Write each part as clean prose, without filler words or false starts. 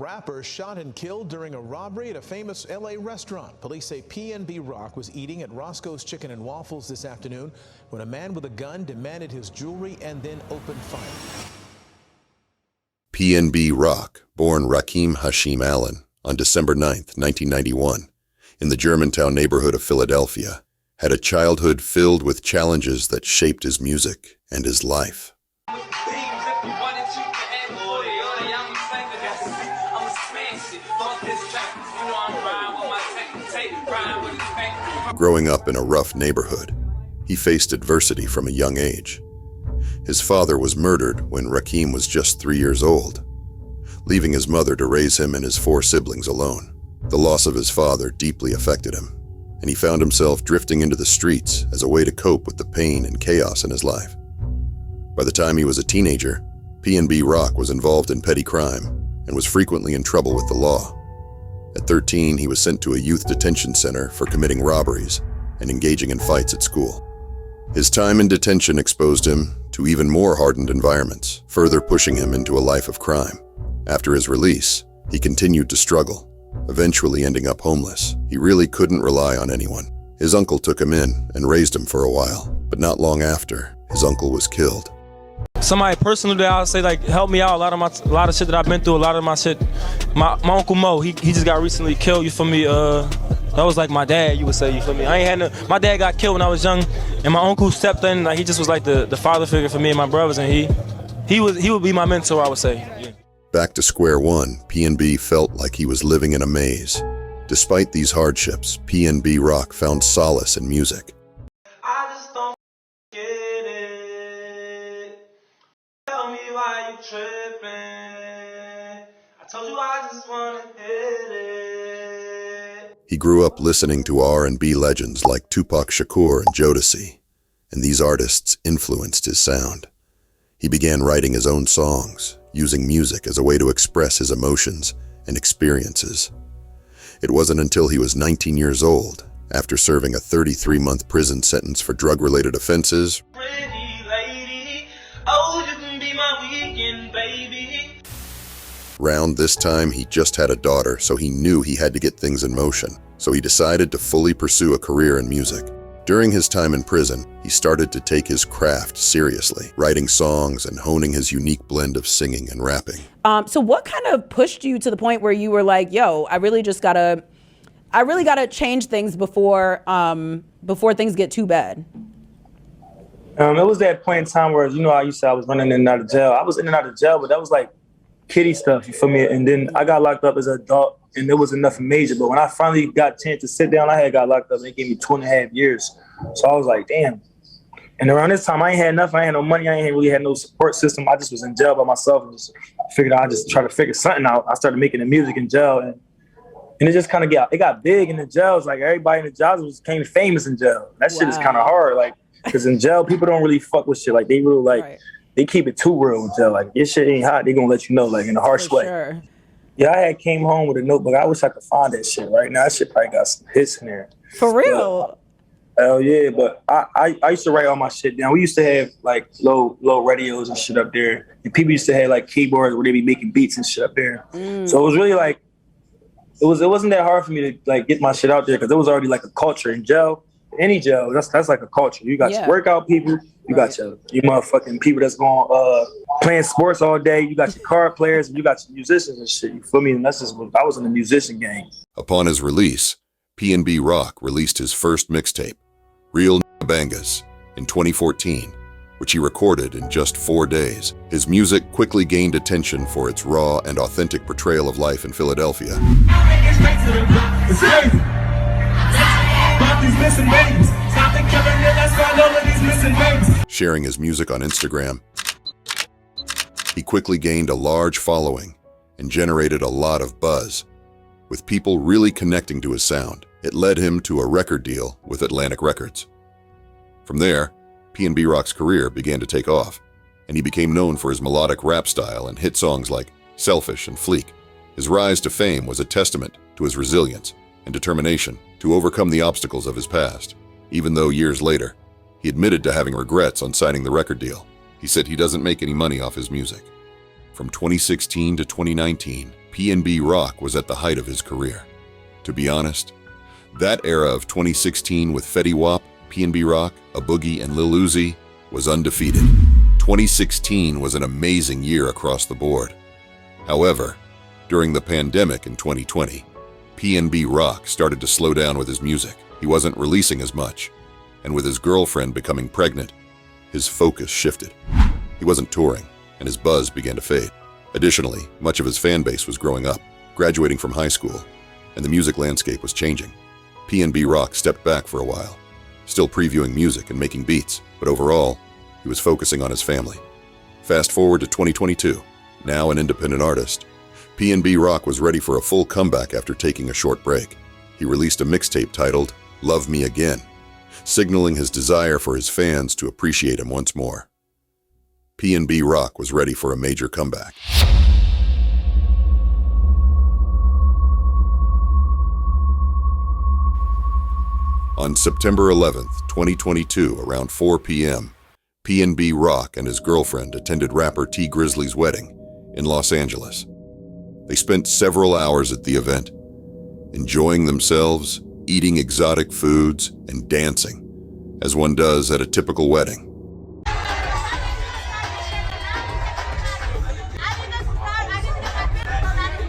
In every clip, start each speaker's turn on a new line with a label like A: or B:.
A: rapper shot and killed during a robbery at a famous LA restaurant. Police say PnB Rock was eating at Roscoe's Chicken and Waffles this afternoon when a man with a gun demanded his jewelry and then opened fire.
B: PnB Rock, born Rakim Hashim Allen on December 9, 1991, in the Germantown neighborhood of Philadelphia, had a childhood filled with challenges that shaped his music and his life. Growing up in a rough neighborhood, he faced adversity from a young age. His father was murdered when Rakim was just 3 years old, leaving his mother to raise him and his 4 siblings alone. The loss of his father deeply affected him, and he found himself drifting into the streets as a way to cope with the pain and chaos in his life. By the time he was a teenager, PnB Rock was involved in petty crime and was frequently in trouble with the law. At 13, he was sent to a youth detention center for committing robberies and engaging in fights at school. His time in detention exposed him to even more hardened environments, further pushing him into a life of crime. After his release, he continued to struggle, eventually ending up homeless. He really couldn't rely on anyone. His uncle took him in and raised him for a while, but not long after, his uncle was killed.
C: Somebody personal that I'll say like help me out. A lot of shit that I've been through. A lot of my shit. My uncle Mo, he just got recently killed. You feel me? That was like my dad. You would say, you feel me? I ain't had no. My dad got killed when I was young, and my uncle stepped in. Like he just was like the father figure for me and my brothers, and he would be my mentor. I would say. Yeah.
B: Back to square one, PnB felt like he was living in a maze. Despite these hardships, PnB Rock found solace in music.
D: I just don't get it. Tell me why you tripping. I told you I just wanna hit it.
B: He grew up listening to R&B legends like Tupac Shakur and Jodeci, and these artists influenced his sound. He began writing his own songs, using music as a way to express his emotions and experiences. It wasn't until he was 19 years old, after serving a 33-month prison sentence for drug-related offenses,
D: Pretty lady, oh, you can be my weekend baby.
B: Round this time, he just had a daughter, so he knew he had to get things in motion. So he decided to fully pursue a career in music. During his time in prison, he started to take his craft seriously, writing songs and honing his unique blend of singing and rapping.
E: So what kind of pushed you to the point where you were like, yo, I really gotta change things before things get too bad?
C: It was that point in time where, you know, I was running in and out of jail. I was in and out of jail, but that was like kiddie stuff, you feel me? And then I got locked up as an adult, and there was nothing major. But when I finally got a chance to sit down, I had got locked up, and they gave me 2.5 years. So I was like, damn. And around this time, I ain't had nothing. I ain't had no money. I ain't really had no support system. I just was in jail by myself and just figured I'd just try to figure something out. I started making the music in jail, and it just kind of got big in the jails. Like everybody in the jails became famous in jail. That shit is kind of hard, like, because in jail, people don't really fuck with shit. Like they really like, they keep it too real in jail. Like your shit ain't hot, they gonna let you know, like in a harsh way.
E: Sure.
C: Yeah, I had came home with a notebook. I wish I could find that shit right now. That shit probably got some hits in there.
E: For real?
C: Hell yeah, but I used to write all my shit down. We used to have like low radios and shit up there. And people used to have like keyboards where they be making beats and shit up there. So it was really like, it wasn't that hard for me to like get my shit out there because there was already like a culture in jail. Any jail, that's like a culture. You got your workout people, you got your motherfucking people that's going playing sports all day. You got your card players, and you got your musicians and shit. You feel me? And that's just what I was in the musician game.
B: Upon his release, PnB Rock released his first mixtape, Real Bangas, in 2014, which he recorded in just 4 days. His music quickly gained attention for its raw and authentic portrayal of life in Philadelphia. Sharing his music on Instagram, he quickly gained a large following and generated a lot of buzz, with people really connecting to his sound. It led him to a record deal with Atlantic Records. From there, PnB Rock's career began to take off, and he became known for his melodic rap style and hit songs like Selfish and Fleek. His rise to fame was a testament to his resilience and determination to overcome the obstacles of his past. Even though years later, he admitted to having regrets on signing the record deal. He said he doesn't make any money off his music. From 2016 to 2019, PnB Rock was at the height of his career. To be honest, that era of 2016 with Fetty Wap, PnB Rock, A Boogie, and Lil Uzi was undefeated. 2016 was an amazing year across the board. However, during the pandemic in 2020, PnB Rock started to slow down with his music. He wasn't releasing as much, and with his girlfriend becoming pregnant, his focus shifted. He wasn't touring, and his buzz began to fade. Additionally, much of his fan base was growing up, graduating from high school, and the music landscape was changing. PnB Rock stepped back for a while, still previewing music and making beats, but overall, he was focusing on his family. Fast forward to 2022, now an independent artist, PnB Rock was ready for a full comeback after taking a short break. He released a mixtape titled Love Me Again, signaling his desire for his fans to appreciate him once more. PnB Rock was ready for a major comeback. On September 11th, 2022, around 4 p.m., PnB Rock and his girlfriend attended rapper Tee Grizzley's wedding in Los Angeles. They spent several hours at the event, enjoying themselves, eating exotic foods, and dancing, as one does at a typical wedding.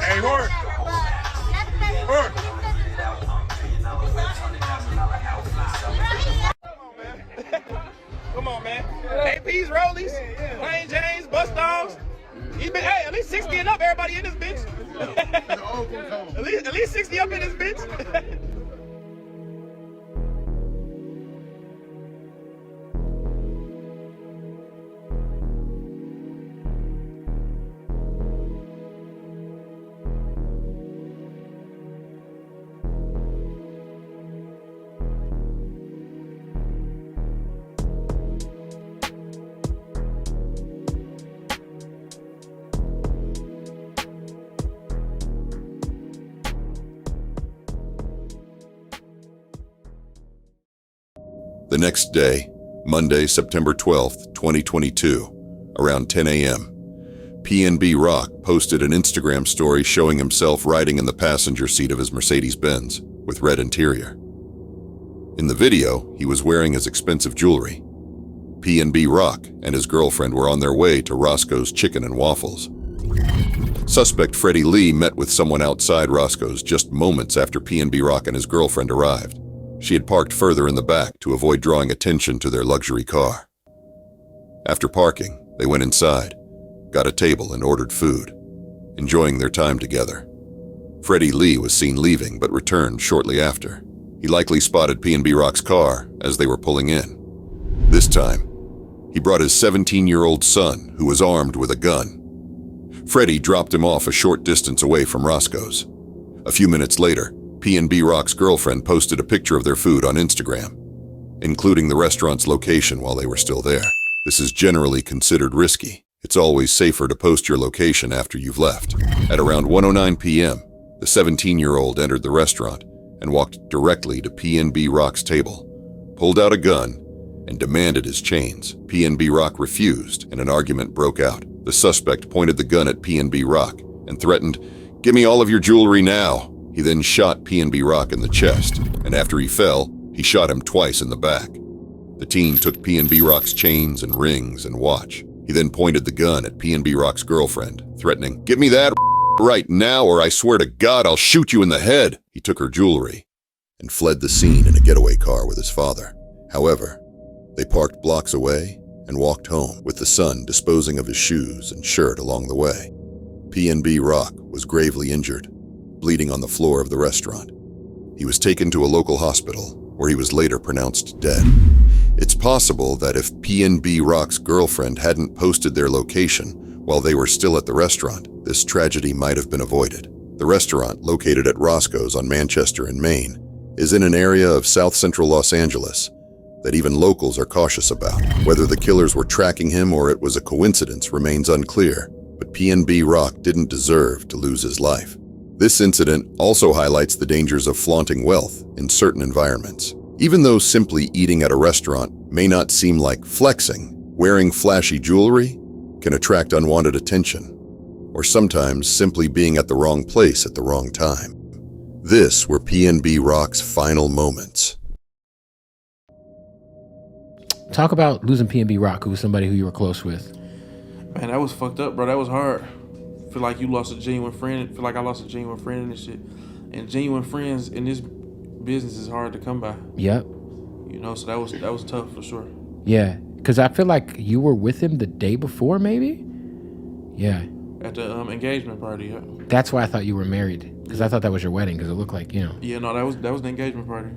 F: Hey, Hort! Hort! Come on, man. APs, Rollies, Plain James, Bust Dogs. He's been, hey, at least 60 and up, everybody in this bitch. at least 60 up in this bitch.
B: The next day, Monday, September 12th, 2022, around 10 a.m., PnB Rock posted an Instagram story showing himself riding in the passenger seat of his Mercedes-Benz with red interior. In the video, he was wearing his expensive jewelry. PnB Rock and his girlfriend were on their way to Roscoe's Chicken and Waffles. Suspect Freddie Lee met with someone outside Roscoe's just moments after PnB Rock and his girlfriend arrived. She had parked further in the back to avoid drawing attention to their luxury car. After parking, they went inside, got a table and ordered food, enjoying their time together. Freddie Lee was seen leaving but returned shortly after. He likely spotted PnB Rock's car as they were pulling in. This time, he brought his 17-year-old son, who was armed with a gun. Freddie dropped him off a short distance away from Roscoe's. A few minutes later, PnB Rock's girlfriend posted a picture of their food on Instagram, including the restaurant's location while they were still there. This is generally considered risky. It's always safer to post your location after you've left. At around 1:09 p.m., the 17-year-old entered the restaurant and walked directly to PnB Rock's table, pulled out a gun, and demanded his chains. PnB Rock refused, and an argument broke out. The suspect pointed the gun at PnB Rock and threatened, "Give me all of your jewelry now." He then shot PnB Rock in the chest, and after he fell, he shot him twice in the back. The teen took PnB Rock's chains and rings and watch. He then pointed the gun at PnB Rock's girlfriend, threatening, "Give me that right now or I swear to God I'll shoot you in the head." He took her jewelry and fled the scene in a getaway car with his father. However, they parked blocks away and walked home, with the son disposing of his shoes and shirt along the way. PnB Rock was gravely injured, bleeding on the floor of the restaurant. He was taken to a local hospital, where he was later pronounced dead. It's possible that if PnB Rock's girlfriend hadn't posted their location while they were still at the restaurant, this tragedy might have been avoided. The restaurant, located at Roscoe's on Manchester in Maine, is in an area of South Central Los Angeles that even locals are cautious about. Whether the killers were tracking him or it was a coincidence remains unclear, but PnB Rock didn't deserve to lose his life. This incident also highlights the dangers of flaunting wealth in certain environments. Even though simply eating at a restaurant may not seem like flexing, wearing flashy jewelry can attract unwanted attention. or sometimes simply being at the wrong place at the wrong time. This were PnB Rock's final moments.
G: Talk about losing PnB Rock, who was somebody who you were close with.
H: Man, that was fucked up, bro. That was hard. Feel like you lost a genuine friend. Feel like I lost a genuine friend in this shit. And genuine friends in this business is hard to come by.
G: Yep.
H: You know, so that was tough for sure.
G: Yeah, because I feel like you were with him the day before, maybe? Yeah.
H: At the engagement party, yeah.
G: That's why I thought you were married, because I thought that was your wedding, because it looked like, you know.
H: Yeah, no, that was the engagement party.